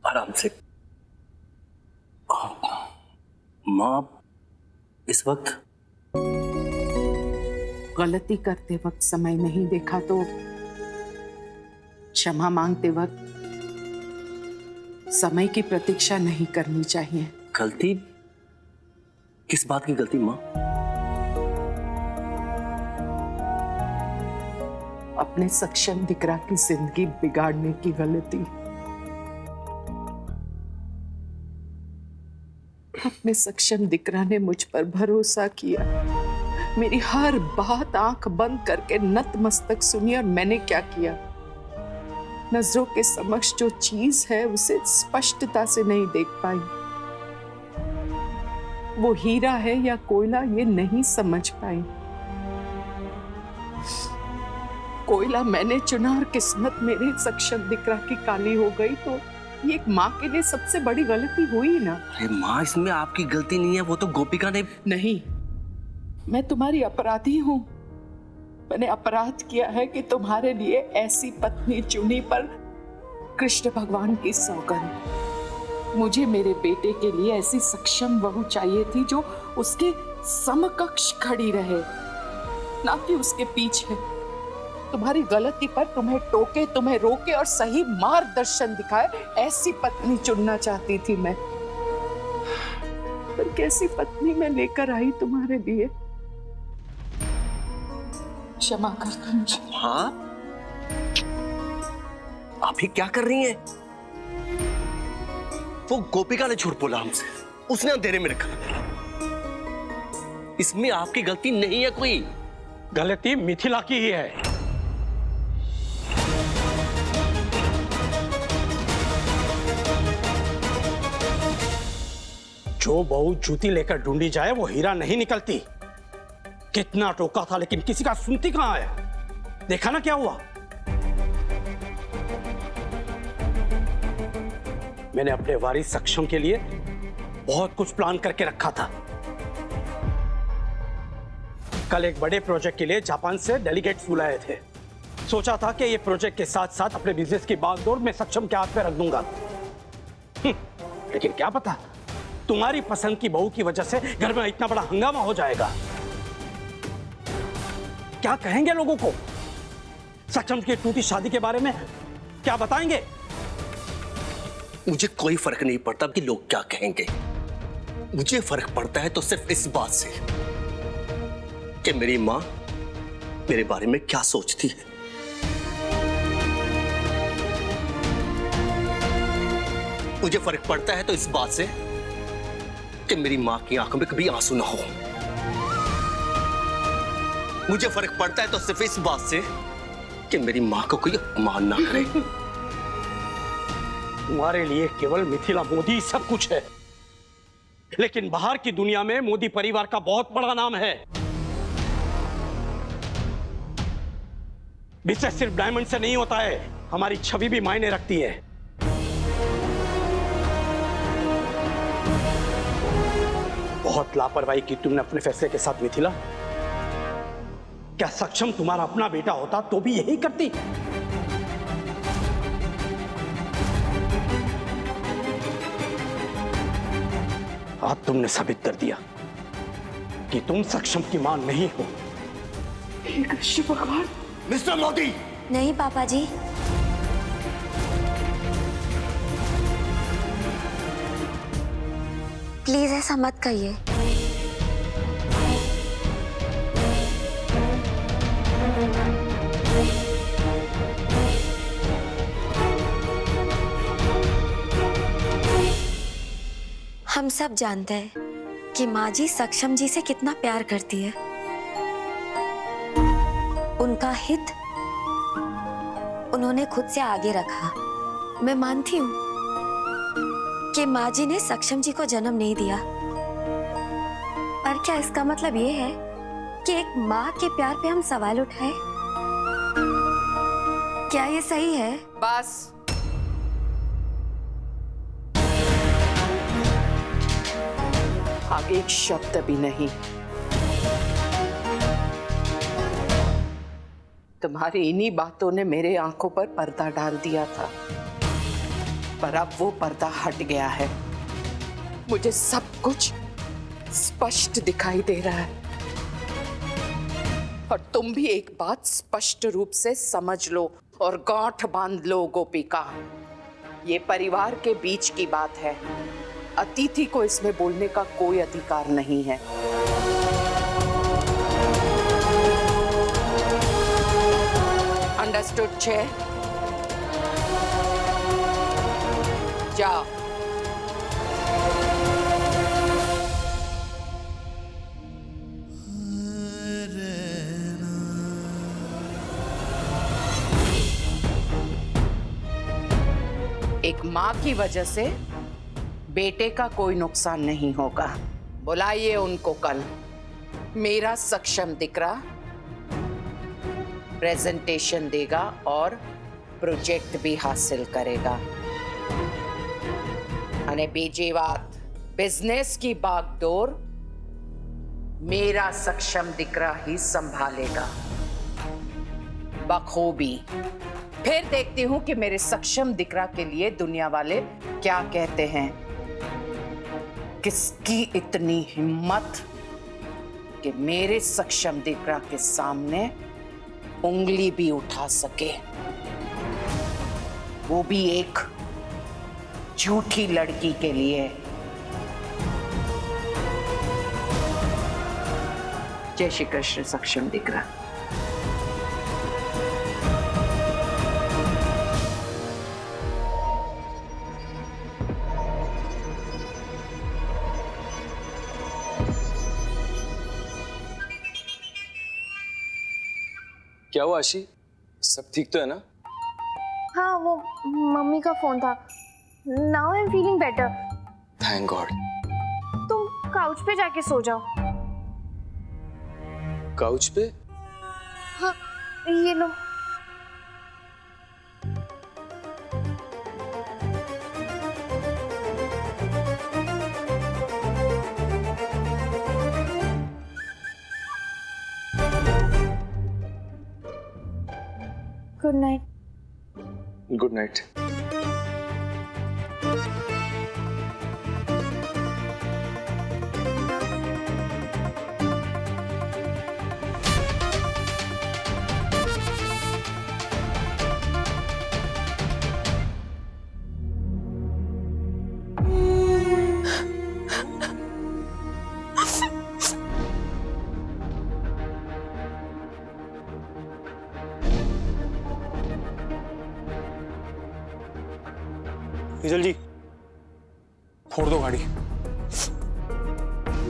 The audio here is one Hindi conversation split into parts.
आराम से। माँ, इस वक्त गलती करते वक्त समय नहीं देखा तो क्षमा मांगते वक्त समय की प्रतीक्षा नहीं करनी चाहिए। गलती? किस बात की गलती माँ? अपने सक्षम दिकरा की जिंदगी बिगाड़ने की गलती। अपने सक्षम दिकरा ने मुझ पर भरोसा किया, मेरी हर बात आंख बंद करके नतमस्तक सुनी, और मैंने क्या किया? नजरों के समक्ष जो चीज है उसे स्पष्टता से नहीं देख पाई। वो हीरा है या कोयला ये नहीं समझ पाई। कोयला मैंने चुना और किस्मत मेरे सक्षम दिकरा की काली हो गई, तो ये एक माँ के लिए सबसे बड़ी गलती हुई ना। अरे माँ, इसमें आपकी गलती नहीं है, वो तो गोपिका ने। नहीं, मैं तुम्हारी अपराधी हूँ। मैंने अपराध किया है कि तुम्हारे लिए ऐसी पत्नी चुनी, पर कृष्ण भगवान की सौगंध, मुझे मेरे बेटे के लिए ऐसी सक्षम बहू चाहिए थी जो उसके समकक्ष खड़ी रहे, ना कि उसके पीछे। तुम्हारी गलती पर तुम्हें टोके, तुम्हें रोके और सही मार्गदर्शन दिखाए, ऐसी पत्नी चुनना चाहती थी मैं। पर कैसी पत्नी मैं लेकर आई तुम्हारे लिए। क्षमा कर दो मुझे। हाँ, आप ही क्या कर रही हैं? वो गोपिका ने झूठ बोला हमसे, उसने अंधेरे में रखा। इसमें आपकी गलती नहीं है कोई। गलती मिथिला की ही है। जो बहू जूती लेकर ढूंढी जाए वो हीरा नहीं निकलती। कितना टोका था लेकिन किसी का सुनती कहां है। देखा ना क्या हुआ। मैंने अपने वारिस सक्षम के लिए बहुत कुछ प्लान करके रखा था। कल एक बड़े प्रोजेक्ट के लिए जापान से डेलीगेट्स बुलाए थे। सोचा था कि ये प्रोजेक्ट के साथ साथ अपने बिजनेस की बागडोर मैं सक्षम के हाथ पे रख दूंगा। लेकिन क्या पता तुम्हारी पसंद की बहू की वजह से घर में इतना बड़ा हंगामा हो जाएगा। क्या कहेंगे लोगों को? सक्षम की टूटी शादी के बारे में क्या बताएंगे? मुझे कोई फर्क नहीं पड़ता कि लोग क्या कहेंगे। मुझे फर्क पड़ता है तो सिर्फ इस बात से कि मेरी मां मेरे बारे में क्या सोचती है। मुझे फर्क पड़ता है तो इस बात से कि मेरी मां की आंखों में कभी आंसू ना हो। मुझे फर्क पड़ता है तो सिर्फ इस बात से कि मेरी मां को कोई अपमान ना करे। तुम्हारे लिए केवल मिथिला मोदी सब कुछ है, लेकिन बाहर की दुनिया में मोदी परिवार का बहुत बड़ा नाम है। बिजनेस सिर्फ डायमंड से नहीं होता है, हमारी छवि भी मायने रखती है। बहुत लापरवाही की तुमने अपने फैसले के साथ मिथिला। क्या सक्षम तुम्हारा अपना बेटा होता तो भी यही करती? आज तुमने साबित कर दिया कि तुम सक्षम की मां नहीं हो। हे कृष्ण भगवान। मिस्टर मोदी। नहीं पापा जी, प्लीज ऐसा मत कहिए। हम सब जानते हैं कि माँ जी सक्षम जी से कितना प्यार करती है। उनका हित उन्होंने खुद से आगे रखा। मैं मानती हूँ कि माँ जी ने सक्षम जी को जन्म नहीं दिया, पर क्या इसका मतलब ये है कि एक माँ के प्यार पे हम सवाल उठाए? क्या ये सही है? बस। आगे एक शब्द भी नहीं। तुम्हारी इन्हीं बातों ने मेरे आंखों पर पर्दा डाल दिया था। पर अब वो पर्दा हट गया है। मुझे सब कुछ स्पष्ट दिखाई दे रहा है। और तुम भी एक बात स्पष्ट रूप से समझ लो और गांठ बांध लो गोपिका, ये परिवार के बीच की बात है। अतिथि को इसमें बोलने का कोई अधिकार नहीं है। अंडरस्टूड छे? जाओ। एक माँ की वजह से बेटे का कोई नुकसान नहीं होगा। बुलाइए उनको कल। मेरा सक्षम दिकरा प्रेजेंटेशन देगा और प्रोजेक्ट भी हासिल करेगा। અને બીજી વાત, बिजनेस की बागडोर मेरा सक्षम दिकरा ही संभालेगा बखूबी। फिर देखती हूं कि मेरे सक्षम दिकरा के लिए दुनिया वाले क्या कहते हैं। किसकी इतनी हिम्मत कि मेरे सक्षम दिकरा के सामने उंगली भी उठा सके, वो भी एक झूठी लड़की के लिए। जय श्री कृष्ण सक्षम दिकरा। क्या हुआ आशी? सब ठीक तो है ना? हाँ, वो मम्मी का फोन था। Now I am feeling better. Thank God. तुम काउच पे जाके सो जाओ। काउच पे? हाँ, ये लो। Good night. Good night. Tejal ji, फोड़ दो गाड़ी।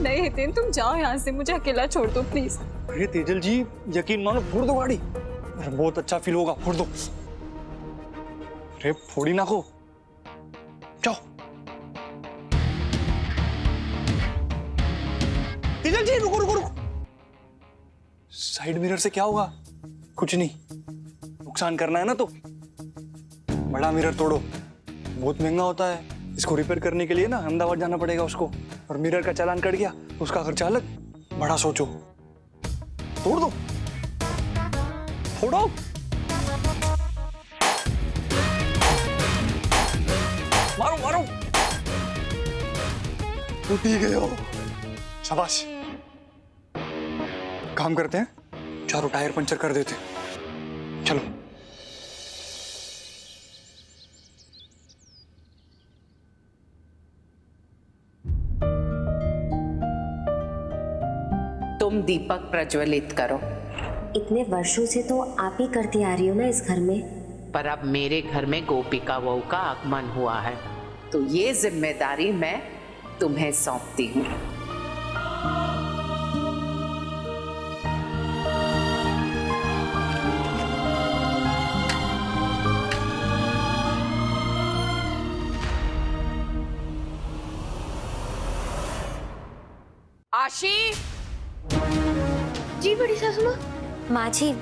नहीं हितेन, तुम जाओ यहाँ से, मुझे अकेला छोड़ दो प्लीज। अरे तेजल जी, यकीन मानो, फोड़ दो गाड़ी। अरे बहुत अच्छा फील होगा, फोड़ दो। अरे फोड़ी ना को, जाओ। तेजल जी रुको रुको रुको। साइड मिरर से क्या होगा? कुछ नहीं, नुकसान करना है ना तो बड़ा मिरर तोड़ो, बहुत महंगा होता है। इसको रिपेयर करने के लिए ना अहमदाबाद जाना पड़ेगा उसको, और मिरर का चालान कट गया तो उसका खर्चा अलग। बड़ा सोचो, तोड़ दो, फोड़ो। मारो मारो, टूट ही गए हो। शाबाश। काम करते हैं, चारों टायर पंचर कर देते। चलो। तुम दीपक प्रज्वलित करो। इतने वर्षों से तो आप ही करती आ रही हो ना इस घर में। पर अब मेरे घर में गोपिका बहू का आगमन हुआ है, तो ये जिम्मेदारी मैं तुम्हें सौंपती हूँ। आशी। जी बड़ी सासू माँ। माँ जी,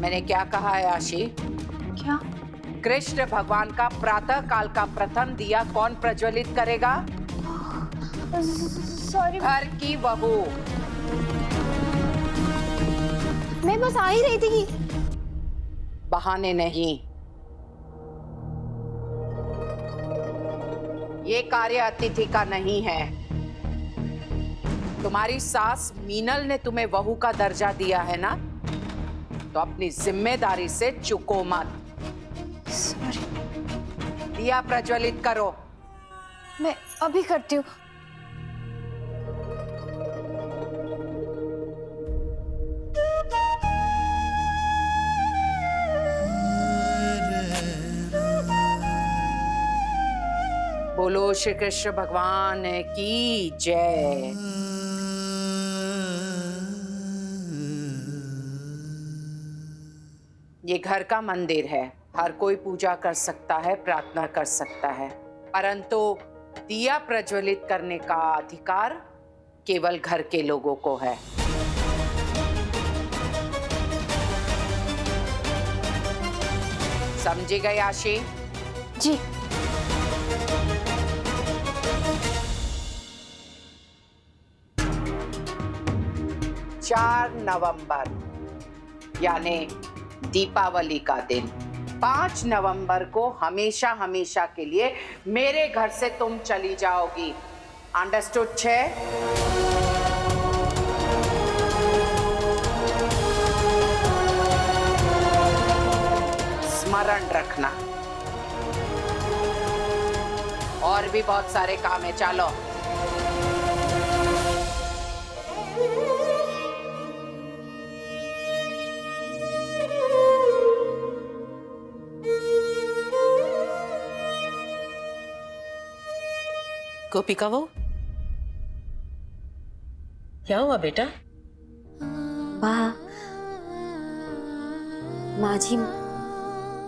मैंने क्या कहा है आशी? क्या? कृष्ण भगवान का प्रातः काल का प्रथम दिया कौन प्रज्वलित करेगा? सॉरी, घर की बहू। मैं बस आ ही रही थी। बहाने नहीं। ये कार्य अतिथि का नहीं है। तुम्हारी सास मीनल ने तुम्हें बहू का दर्जा दिया है ना, तो अपनी जिम्मेदारी से चूको मत। सॉरी। दिया प्रज्वलित करो। मैं अभी करती हूँ। बोलो श्री कृष्ण भगवान की जय। ये घर का मंदिर है, हर कोई पूजा कर सकता है, प्रार्थना कर सकता है, परंतु दिया प्रज्वलित करने का अधिकार केवल घर के लोगों को है। समझी गई आशी? जी। 4 नवंबर यानी दीपावली का दिन, 5 नवंबर को हमेशा हमेशा के लिए मेरे घर से तुम चली जाओगी। अंडरस्टूड? 6 स्मरण रखना। और भी बहुत सारे काम है, चलो। गोपिका वो क्या हुआ बेटा?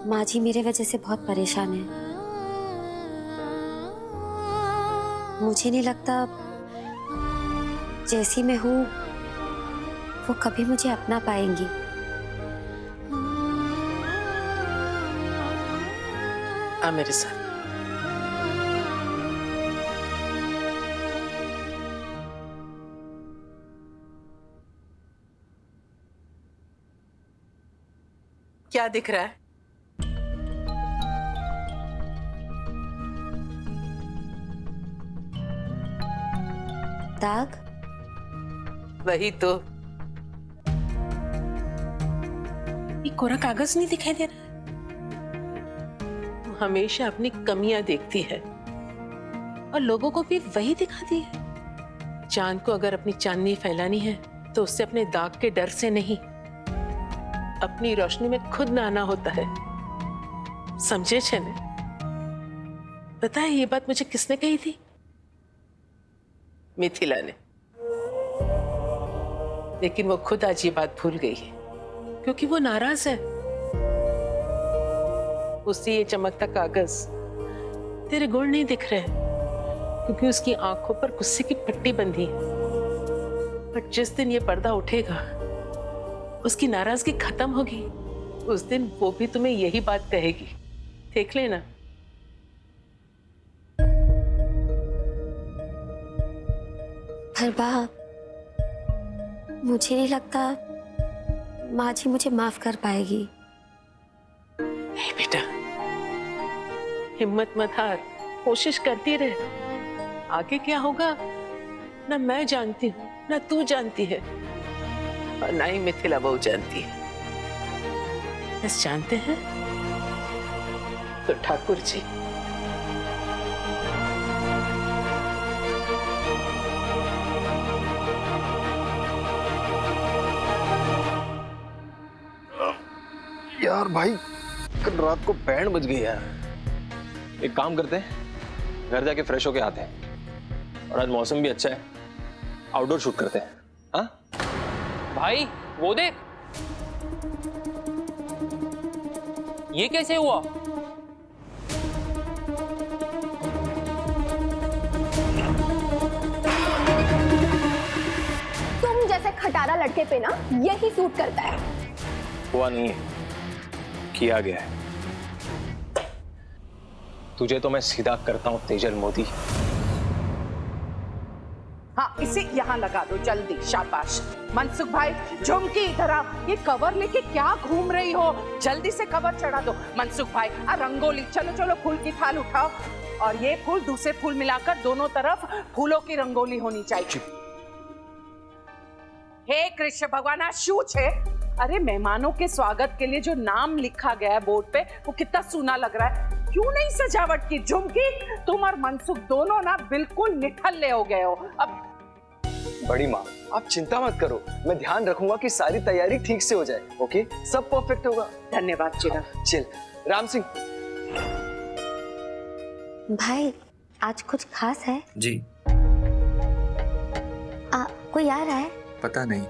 माँ जी मेरे वजह से बहुत परेशान है। मुझे नहीं लगता जैसी मैं हूँ वो कभी मुझे अपना पाएंगी। आ मेरे साथ। क्या दिख रहा है? दाग? वही तो। ये कोरा कागज नहीं दिखाई दे रहा? तू हमेशा अपनी कमियां देखती है और लोगों को भी वही दिखाती है। चांद को अगर अपनी चांदनी फैलानी है तो उससे अपने दाग के डर से नहीं, अपनी रोशनी में खुद नहाना होता है। समझे छेने? पता है ये बात मुझे किसने कही थी? मिथिला ने। लेकिन वो खुद आज ये बात भूल गई है क्योंकि वो नाराज है। उससे ये चमकता कागज तेरे गुण नहीं दिख रहे क्योंकि उसकी आंखों पर गुस्से की पट्टी बंधी है। पर जिस दिन ये पर्दा उठेगा, उसकी नाराजगी खत्म होगी, उस दिन वो भी तुम्हें यही बात कहेगी। देख लेना। पर मुझे नहीं लगता माँ जी मुझे माफ कर पाएगी। नहीं बेटा, हिम्मत मत हार, कोशिश करती रहे। आगे क्या होगा ना मैं जानती हूँ, ना तू जानती है, और ना ही मिथिला बहू जानती है। बस जानते हैं तो ठाकुर जी। यार भाई, कल रात को बैंड बज गई यार। एक काम करते हैं, घर जाके फ्रेश होके आते हैं, और आज मौसम भी अच्छा है, आउटडोर शूट करते हैं। हाँ भाई वो देख, ये कैसे हुआ? तुम जैसे खटारा लड़के पे ना यही सूट करता है। हुआ नहीं है, किया गया है। तुझे तो मैं सीधा करता हूं तेजल मोदी। हाँ, इसे यहाँ लगा दो जल्दी, शाबाश। मनसुख भाई, झुमकी इधर आओ। ये कवर लेके क्या घूम रही हो? जल्दी से कवर चढ़ा दो। मनसुख भाई, रंगोली, चलो चलो फूल की थाल उठाओ और ये फूल दूसरे फूल मिलाकर दोनों तरफ फूलों की रंगोली होनी चाहिए। हे कृष्ण भगवान, आज शूच है। अरे मेहमानों के स्वागत के लिए जो नाम लिखा गया है बोर्ड पे वो कितना सूना लग रहा है। क्यों नहीं सजावट की? झुमकी, तुम और मनसुख दोनों ना बिल्कुल निठल्ले हो गए हो। अब बड़ी माँ, आप चिंता मत करो, मैं ध्यान रखूंगा कि सारी तैयारी ठीक से हो जाए। ओके, सब परफेक्ट होगा। धन्यवाद चिराग। चल राम सिंह। भाई, आज कुछ खास है? जी। कोई आ रहा है? पता नहीं।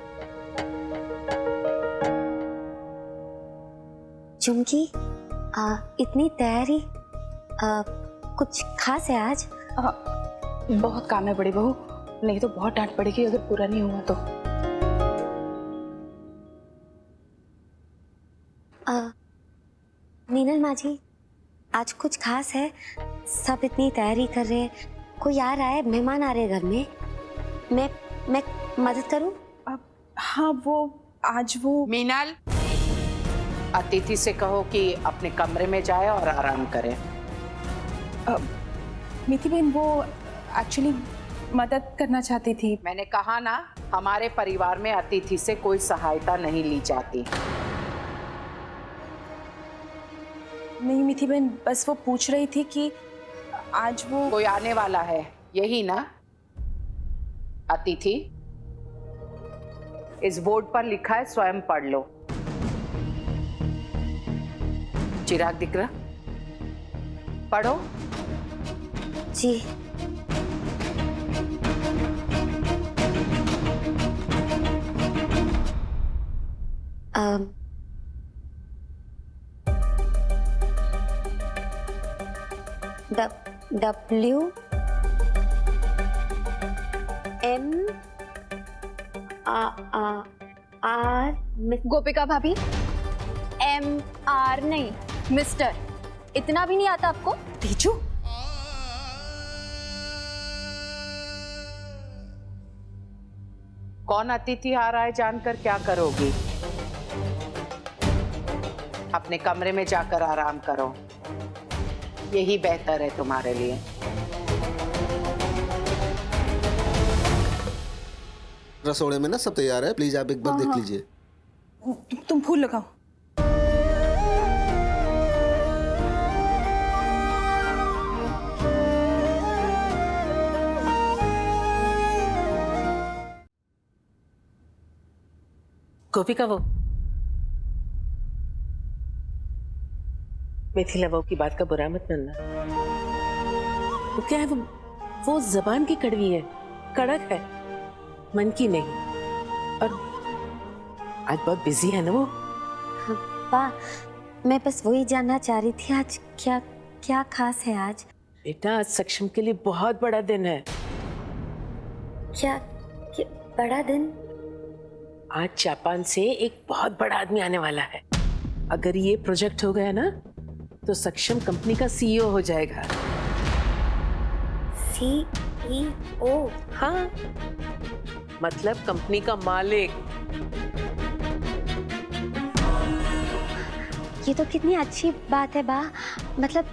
झुमकी, इतनी तैयारी, कुछ खास है आज? बहुत काम है बड़ी बहू, नहीं तो बहुत डांट पड़ेगी अगर पूरा नहीं हुआ तो। नीनल माँ जी, आज कुछ खास है? सब इतनी तैयारी कर रहे हैं, कोई आ रहा है, मेहमान आ रहे हैं घर में। मैं मदद करूं? हाँ, वो मीनल, अतिथि से कहो कि अपने कमरे में जाए और आराम करे। मीठी बहन, वो एक्चुअली मदद करना चाहती थी। मैंने कहा ना, हमारे परिवार में अतिथि से कोई सहायता नहीं ली जाती। नहीं मीठी बहन, बस वो पूछ रही थी कि आज वो कोई आने वाला है, यही ना? अतिथि, इस बोर्ड पर लिखा है, स्वयं पढ़ लो। चिराग दिख रहा? पढ़ो। जी। WMR। गोपिका भाभी, MR नहीं, मिस्टर। इतना भी नहीं आता आपको? तेजू, कौन अतिथि आ रहा है जानकर क्या करोगी? अपने कमरे में जाकर आराम करो, यही बेहतर है तुम्हारे लिए। रसोड़े में ना सब तैयार है, प्लीज आप एक बार देख लीजिए। तुम फूल लगाओ। गोपिका, वो मिथिला बहू की बात का बुरा मत मानना। वो क्या है, वो जबान की कड़वी है, कड़क है, मन की नहीं। और आज बहुत बिजी है ना वो। हाँ, मैं बस वही जानना चाह रही थी, आज क्या क्या खास है आज? बेटा, आज सक्षम के लिए बहुत बड़ा दिन है। क्या बड़ा दिन? आज जापान से एक बहुत बड़ा आदमी आने वाला है। अगर ये प्रोजेक्ट हो गया ना तो सक्षम कंपनी का CEO हो जाएगा। CEO? हाँ, मतलब कंपनी का मालिक। ये तो कितनी अच्छी बात है बा। मतलब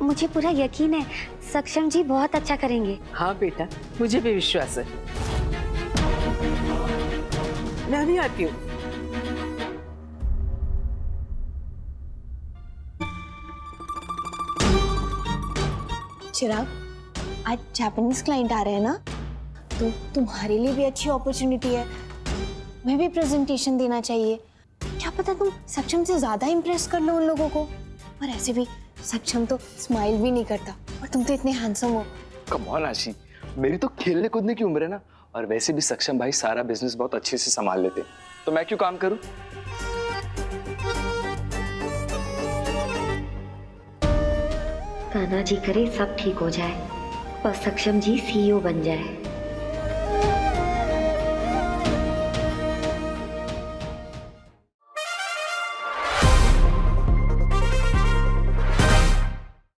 मुझे पूरा यकीन है सक्षम जी बहुत अच्छा करेंगे। हाँ बेटा, मुझे भी विश्वास है। मैं भी आती हूँ। चिराग, आज जापानीज क्लाइंट आ रहे हैं ना, तो तुम्हारे लिए भी अच्छी अपॉर्चुनिटी है। मैं भी प्रेजेंटेशन देना चाहिए। क्या पता तुम सक्षम से ज्यादा इम्प्रेस कर लो उन लोगों को। और ऐसे भी सक्षम तो स्माइल भी नहीं करता और तुम तो इतने हैंडसम हो। कम ऑन आशी, मेरी तो खेलने कूदने की उम्र है ना, और वैसे भी सक्षम भाई सारा बिजनेस बहुत अच्छे से संभाल लेते, तो मैं क्यों काम करूं? ताना जी करे सब ठीक हो जाए और सक्षम जी CEO बन जाए।